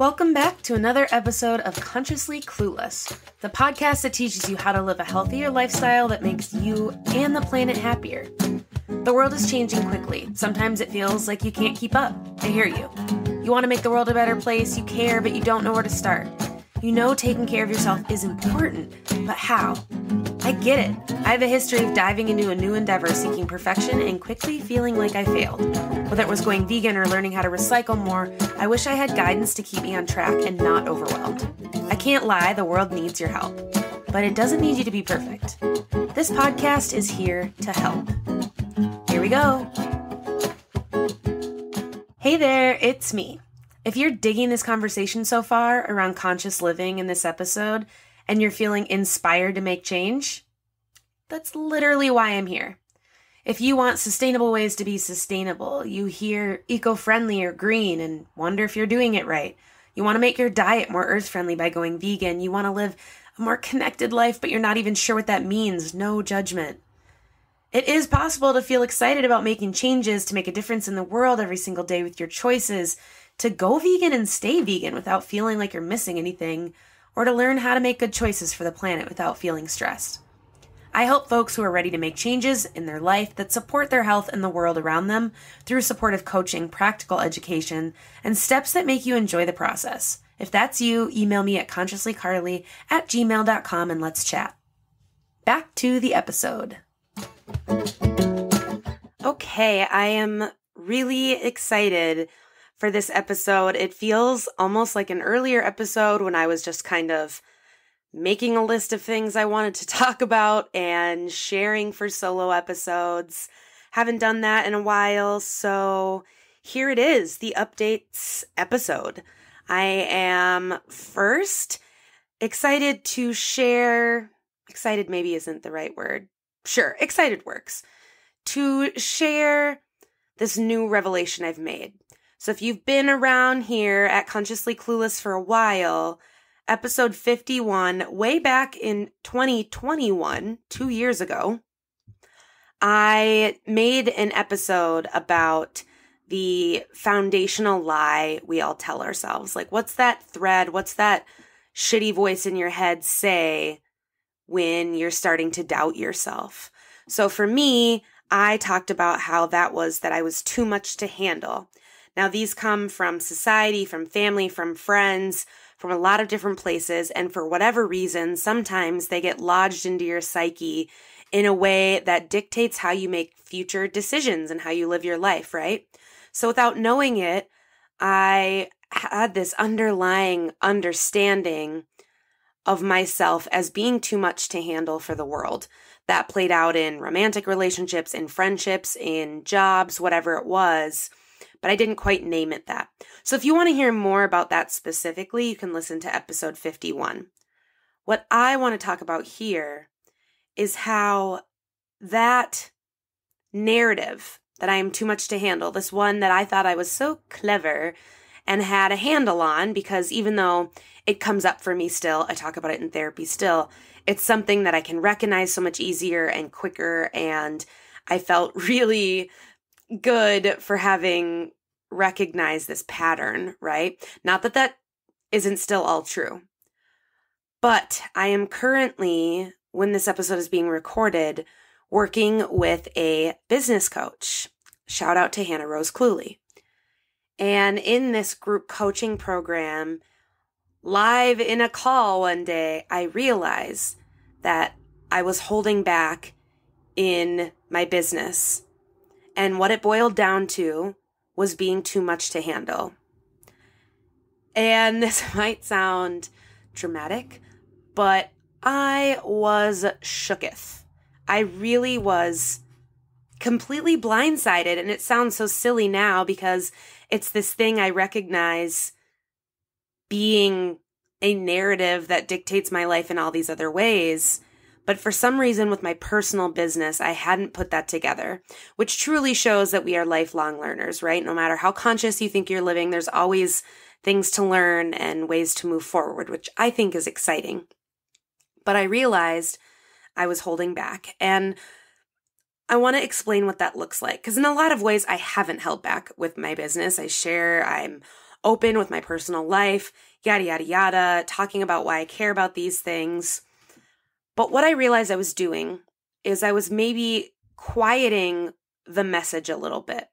Welcome back to another episode of Consciously Clueless, the podcast that teaches you how to live a healthier lifestyle that makes you and the planet happier. The world is changing quickly. Sometimes it feels like you can't keep up. I hear you. You want to make the world a better place, you care, but you don't know where to start. You know taking care of yourself is important, but how? I get it. I have a history of diving into a new endeavor, seeking perfection, and quickly feeling like I failed. Whether it was going vegan or learning how to recycle more, I wish I had guidance to keep me on track and not overwhelmed. I can't lie, the world needs your help. But it doesn't need you to be perfect. This podcast is here to help. Here we go. Hey there, it's me. If you're digging this conversation so far around conscious living in this episode, and you're feeling inspired to make change, that's literally why I'm here. If you want sustainable ways to be sustainable, you hear eco-friendly or green and wonder if you're doing it right. You want to make your diet more earth-friendly by going vegan. You want to live a more connected life, but you're not even sure what that means. No judgment. It is possible to feel excited about making changes, to make a difference in the world every single day with your choices, to go vegan and stay vegan without feeling like you're missing anything, or to learn how to make good choices for the planet without feeling stressed. I help folks who are ready to make changes in their life that support their health and the world around them through supportive coaching, practical education, and steps that make you enjoy the process. If that's you, email me at consciouslycarly@gmail.com and let's chat. Back to the episode. Okay, I am really excited for this episode. It feels almost like an earlier episode when I was just kind of making a list of things I wanted to talk about and sharing for solo episodes. Haven't done that in a while, so here it is, the updates episode. I am first excited to share, excited maybe isn't the right word. Sure, excited works. To share this new revelation I've made. So if you've been around here at Consciously Clueless for a while, episode 51, way back in 2021, 2 years ago, I made an episode about the foundational lie we all tell ourselves. Like, what's that thread? What's that shitty voice in your head say when you're starting to doubt yourself? So for me, I talked about how that I was too much to handle. Now, these come from society, from family, from friends, from a lot of different places, and for whatever reason, sometimes they get lodged into your psyche in a way that dictates how you make future decisions and how you live your life, right? So without knowing it, I had this underlying understanding of myself as being too much to handle for the world. That played out in romantic relationships, in friendships, in jobs, whatever it was. But I didn't quite name it that. So if you want to hear more about that specifically, you can listen to episode 51. What I want to talk about here is how that narrative that I am too much to handle, this one that I thought I was so clever and had a handle on, because even though it comes up for me still, I talk about it in therapy still, it's something that I can recognize so much easier and quicker, and I felt really good for having recognized this pattern, right? Not that that isn't still all true. But I am currently, when this episode is being recorded, working with a business coach. Shout out to Hannah Rose Cluley. And in this group coaching program, live in a call one day, I realized that I was holding back in my business. And what it boiled down to was being too much to handle. And this might sound dramatic, but I was shooketh. I really was completely blindsided. And it sounds so silly now because it's this thing I recognize being a narrative that dictates my life in all these other ways. But for some reason with my personal business, I hadn't put that together, which truly shows that we are lifelong learners, right? No matter how conscious you think you're living, there's always things to learn and ways to move forward, which I think is exciting. But I realized I was holding back, and I want to explain what that looks like, because in a lot of ways, I haven't held back with my business. I'm open with my personal life, yada, yada, yada, talking about why I care about these things. But what I realized I was doing is I was maybe quieting the message a little bit.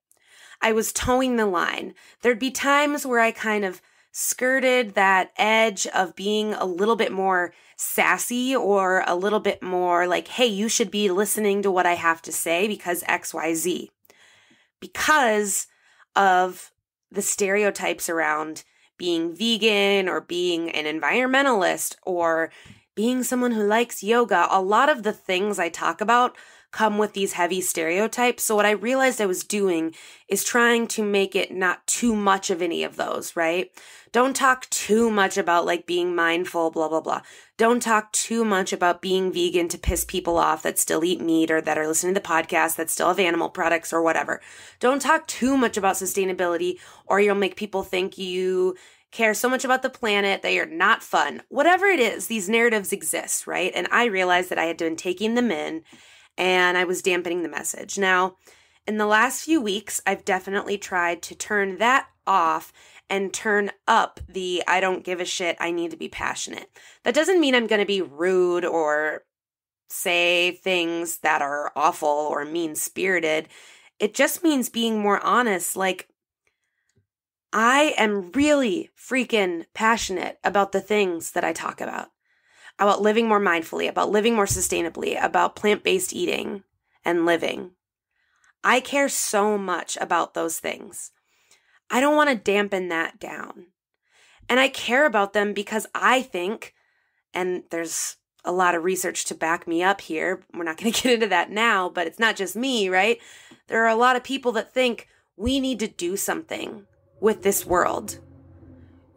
I was towing the line. There'd be times where I kind of skirted that edge of being a little bit more sassy or a little bit more like, hey, you should be listening to what I have to say because XYZ. Because of the stereotypes around being vegan or being an environmentalist or being someone who likes yoga, a lot of the things I talk about come with these heavy stereotypes. So what I realized I was doing is trying to make it not too much of any of those, right? Don't talk too much about like being mindful, blah, blah, blah. Don't talk too much about being vegan to piss people off that still eat meat or that are listening to the podcast that still have animal products or whatever. Don't talk too much about sustainability or you'll make people think you care so much about the planet that you're not fun. Whatever it is, these narratives exist, right? And I realized that I had been taking them in and I was dampening the message. Now, in the last few weeks, I've definitely tried to turn that off and turn up the I don't give a shit, I need to be passionate. That doesn't mean I'm going to be rude or say things that are awful or mean-spirited. It just means being more honest. Like, I am really freaking passionate about the things that I talk about living more mindfully, about living more sustainably, about plant-based eating and living. I care so much about those things. I don't want to dampen that down. And I care about them because I think, and there's a lot of research to back me up here. We're not going to get into that now, but it's not just me, right? There are a lot of people that think we need to do something with this world.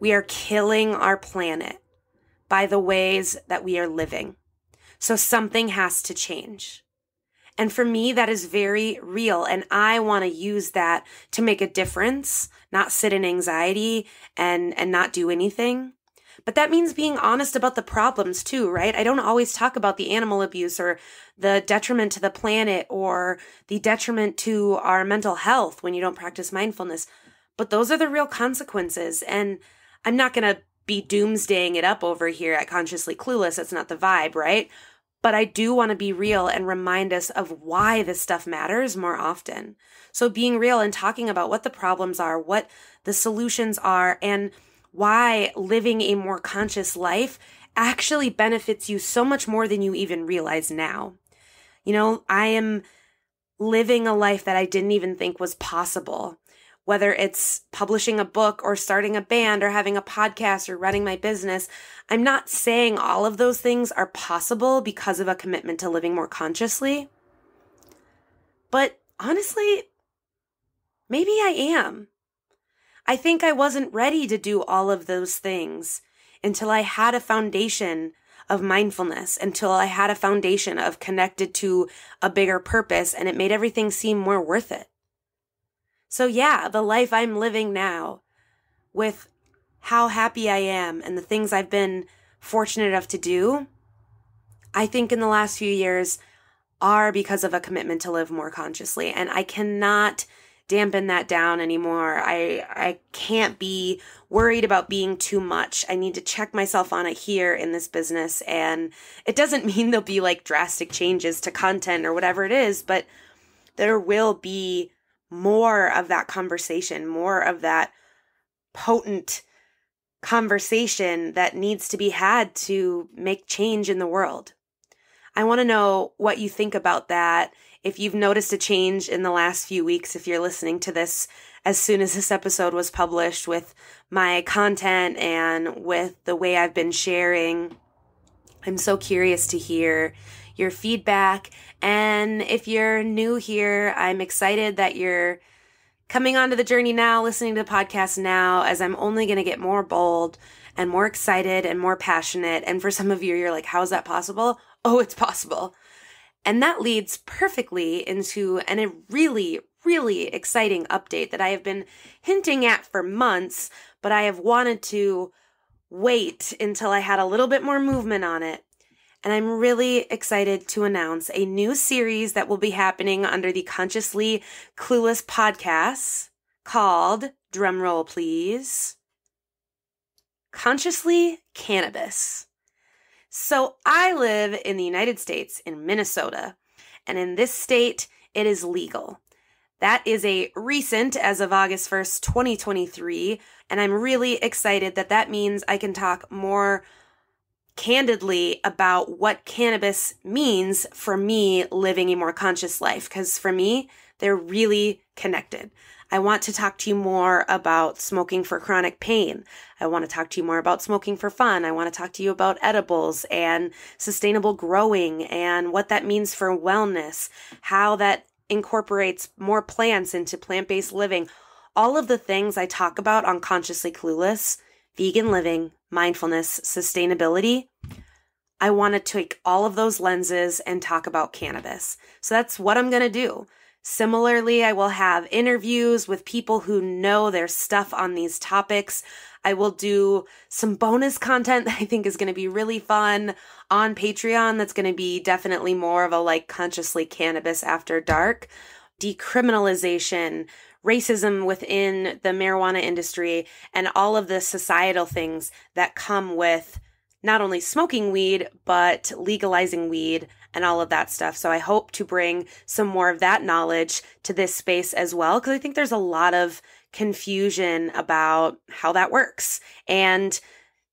We are killing our planet by the ways that we are living. So something has to change. And for me, that is very real. And I want to use that to make a difference, not sit in anxiety and not do anything. But that means being honest about the problems too, right? I don't always talk about the animal abuse or the detriment to the planet or the detriment to our mental health when you don't practice mindfulness. But those are the real consequences. And I'm not going to be doomsdaying it up over here at Consciously Clueless. That's not the vibe, right? But I do want to be real and remind us of why this stuff matters more often. So being real and talking about what the problems are, what the solutions are, and why living a more conscious life actually benefits you so much more than you even realize now. You know, I am living a life that I didn't even think was possible. Whether it's publishing a book or starting a band or having a podcast or running my business, I'm not saying all of those things are possible because of a commitment to living more consciously. But honestly, maybe I am. I think I wasn't ready to do all of those things until I had a foundation of mindfulness, until I had a foundation of connected to a bigger purpose, and it made everything seem more worth it. So yeah, the life I'm living now with how happy I am and the things I've been fortunate enough to do, I think in the last few years are because of a commitment to live more consciously. And I cannot dampen that down anymore. I can't be worried about being too much. I need to check myself on it here in this business. And it doesn't mean there'll be like drastic changes to content or whatever it is, but there will be more of that conversation, more of that potent conversation that needs to be had to make change in the world. I want to know what you think about that. If you've noticed a change in the last few weeks, if you're listening to this as soon as this episode was published with my content and with the way I've been sharing, I'm so curious to hear your feedback. And if you're new here, I'm excited that you're coming onto the journey now, listening to the podcast now, as I'm only going to get more bold and more excited and more passionate. And for some of you, you're like, how is that possible? Oh, it's possible. And that leads perfectly into a really, really exciting update that I have been hinting at for months, but I have wanted to wait until I had a little bit more movement on it. And I'm really excited to announce a new series that will be happening under the Consciously Clueless podcast called, drumroll please, Consciously Cannabis. So I live in the United States in Minnesota, and in this state, it is legal. That is a recent as of August 1st, 2023, and I'm really excited that that means I can talk more candidly about what cannabis means for me living a more conscious life, because for me, they're really connected. I want to talk to you more about smoking for chronic pain. I want to talk to you more about smoking for fun. I want to talk to you about edibles and sustainable growing and what that means for wellness, how that incorporates more plants into plant-based living. All of the things I talk about on Consciously Clueless, vegan living, mindfulness, sustainability, I want to take all of those lenses and talk about cannabis. So that's what I'm going to do. Similarly, I will have interviews with people who know their stuff on these topics. I will do some bonus content that I think is going to be really fun on Patreon. That's going to be definitely more of a like Consciously Cannabis After Dark. Decriminalization, racism within the marijuana industry, and all of the societal things that come with not only smoking weed, but legalizing weed and all of that stuff. So I hope to bring some more of that knowledge to this space as well, because I think there's a lot of confusion about how that works. And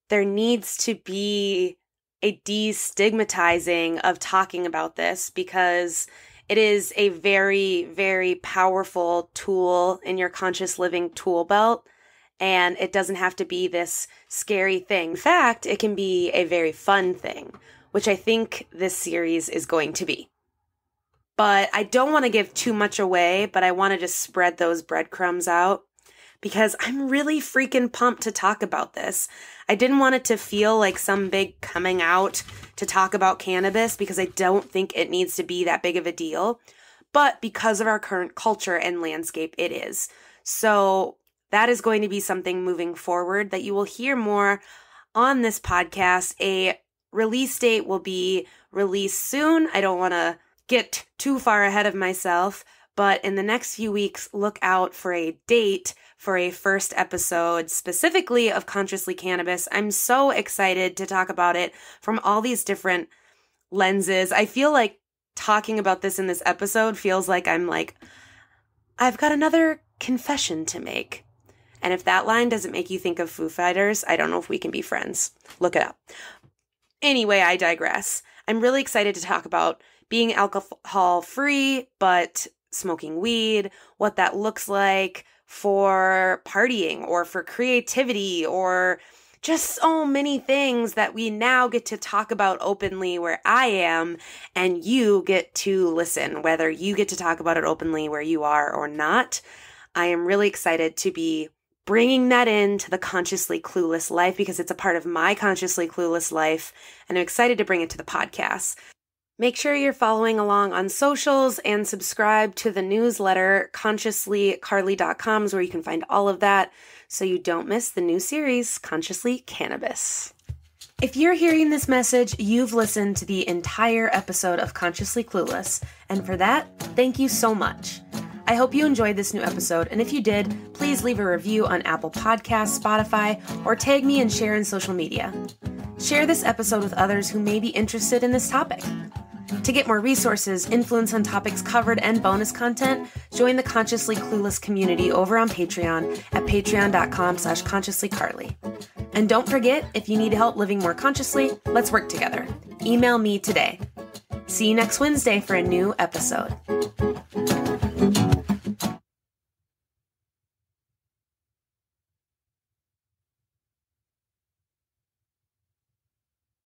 there needs to be a destigmatizing of talking about this, because it is a very, very powerful tool in your conscious living tool belt. And it doesn't have to be this scary thing. In fact, it can be a very fun thing, which I think this series is going to be. But I don't want to give too much away, but I want to just spread those breadcrumbs out because I'm really freaking pumped to talk about this. I didn't want it to feel like some big coming out to talk about cannabis, because I don't think it needs to be that big of a deal. But because of our current culture and landscape, it is. So that is going to be something moving forward that you will hear more on this podcast. A release date will be released soon. I don't want to get too far ahead of myself, but in the next few weeks, look out for a date for a first episode specifically of Consciously Cannabis. I'm so excited to talk about it from all these different lenses. I feel like talking about this in this episode feels like I've got another confession to make. And if that line doesn't make you think of Foo Fighters, I don't know if we can be friends. Look it up. Anyway, I digress. I'm really excited to talk about being alcohol-free, but smoking weed, what that looks like for partying or for creativity or just so many things that we now get to talk about openly where I am, and you get to listen, whether you get to talk about it openly where you are or not. I am really excited to be bringing that into the Consciously Clueless life, because it's a part of my Consciously Clueless life, and I'm excited to bring it to the podcast. Make sure you're following along on socials and subscribe to the newsletter, consciouslycarly.com, is where you can find all of that so you don't miss the new series, Consciously Cannabis. If you're hearing this message, you've listened to the entire episode of Consciously Clueless, and for that, thank you so much. I hope you enjoyed this new episode, and if you did, please leave a review on Apple Podcasts, Spotify, or tag me and share in social media. Share this episode with others who may be interested in this topic. To get more resources, influence on topics covered, and bonus content, join the Consciously Clueless community over on Patreon at patreon.com/consciouslycarly. And don't forget, if you need help living more consciously, let's work together. Email me today. See you next Wednesday for a new episode.